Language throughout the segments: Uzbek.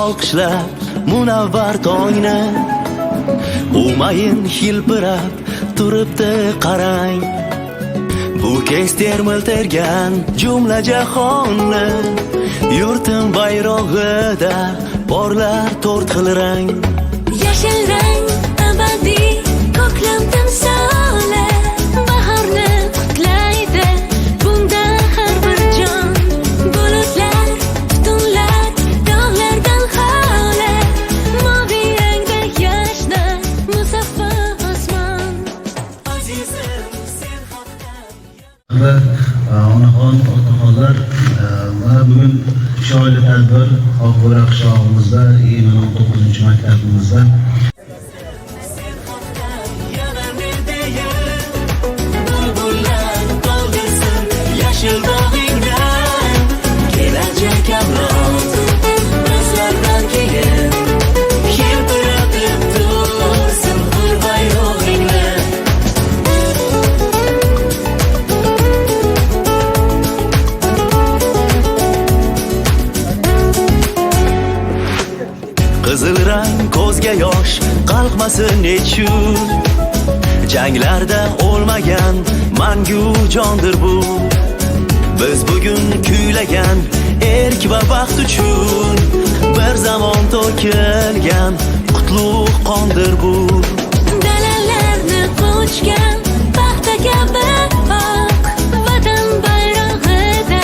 olqishlab munavvar tongni umayin hilpirab turibdi qarang. Bu kez termiltirgan jumla jahonni yurtim bayrog'ida porlar to'rt xil rang. Yashil rang abadiy ko'klam timsoli bahorni qutlaydi bunda har bir jon. Bulutlar tutunlar dog'lardan xoli moviy rangda yashna musaffo osmon. Azizim sen haqda onaxon otaxonlar, mana bugun chiroyli tadbir Oqbura qishlog'imizda 19-maktabimizda yashil dog'ingdan kelajak avlod bizlardan keyin hilpiratib tursin hur bayrog'ingni. Qizil rang ko'zga yosh qalqmasin nechun, janglarda o'lmagan mangu jondir bu. Biz bugun kuylagan erk va baxt uchun bir zamon to'kilgan qutlug' qondir bu. dalalarni qo'chgan paxta kabi oq vatan bayrog'ida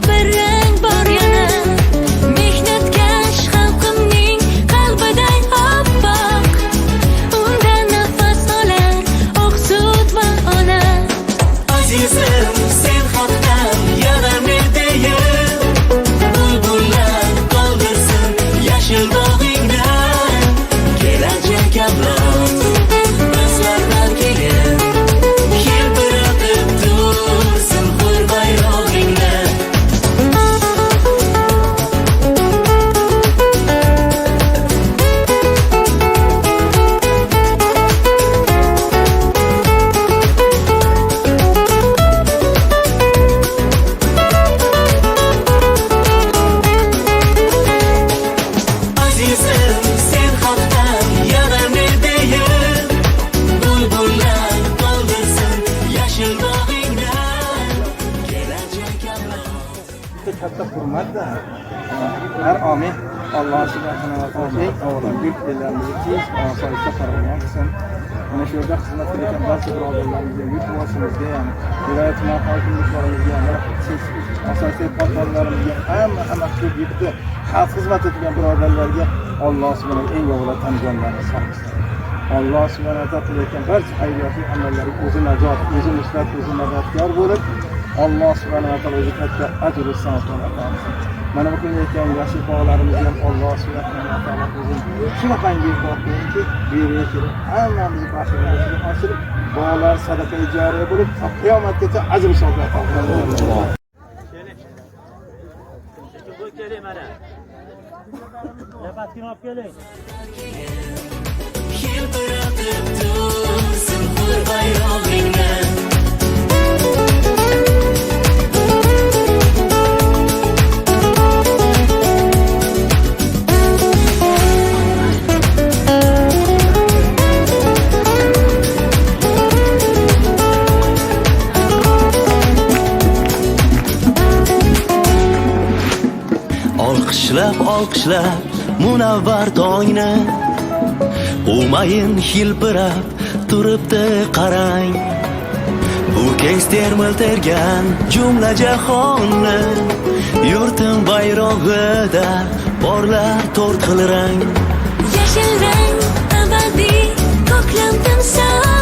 bir rang bor yana. Mehnatkash xalqimning qalbiday oppoq unda nafas olar oq sut va ona. Azizim sen haqdan yana men deyin, bulbullar qoldirsin yashil dog'ingdan kelajak avlod bizlardan keyin hilpiratib tursin hur bayrog'ingni. Azizim sen haqdan yana men deyin, bulbullar qoldirsin yashil dog'ingdan kelajak avlod. Katta hurmatda har omin Alloh subhanahu va taolo eng avvalo yurt ellarimizni tinch osoyishta farovon qilsin. Mana shu yerda xizmat qilayotgan barcha birodarlarimizga, yurtboshimizga ham, viloyat hokimliklarimizga ham, asosiy partnerlarimizga hamma shu yurtda xalq xizmat etgan birodarlarga Alloh subhanahu eng avvalo tan jonlarini sog' qilsin. Alloh subhanahu va taolo qilayotgan barcha xayriyatli amallarga o'zi najot, o'zi nusrat, o'zi madadkor bo'lib, Alloh subhanahu va taolo o'zi katta ajr va savoblar ato qilsin. Mana bu qilayotgan yoshli bolalarimizni ham Alloh subhanahu va taolo o'zi shunaqangi qo'yinki, berishi hammamizni baxtimizni oshirib, bolalar sadaqa ijoriya bo'lib, qiyomatgacha ajr va savoblar ato qilsin. Keling mana. Yapatgina olib keling. Hilpiratib tursin hur bayrog'ingni. Olqishlab munavvar tongni umayin hilpirab turibdi qarang. Bu kez termiltirgan jumla jahonni yurtim bayrog'ida porlar to'rt xil rang. Yashil rang abadiy ko'klam timsoli